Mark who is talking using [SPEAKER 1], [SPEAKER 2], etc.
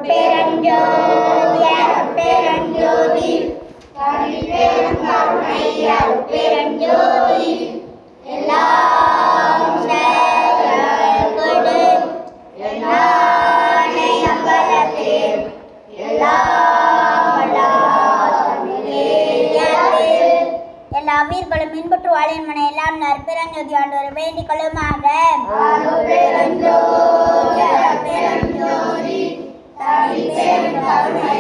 [SPEAKER 1] அருட்பெருஞ்சோதி அருட்பெருஞ்சோதி தனிப்பெரும் கருணை அருட்பெருஞ்சோதி எல்லாம் கொடு எல்லானை அம்பலத்தே எல்லா உயிர்களும் மின்புற்று வாழின் மனை எல்லாம் நற்பெருஞ்சோதி ஆண்டவர் வேண்டிக் கொள்ளுமாக. அருட்பெருஞ்சோதி அருட்பெருஞ்சோதி தனிப்பெரும் கருணை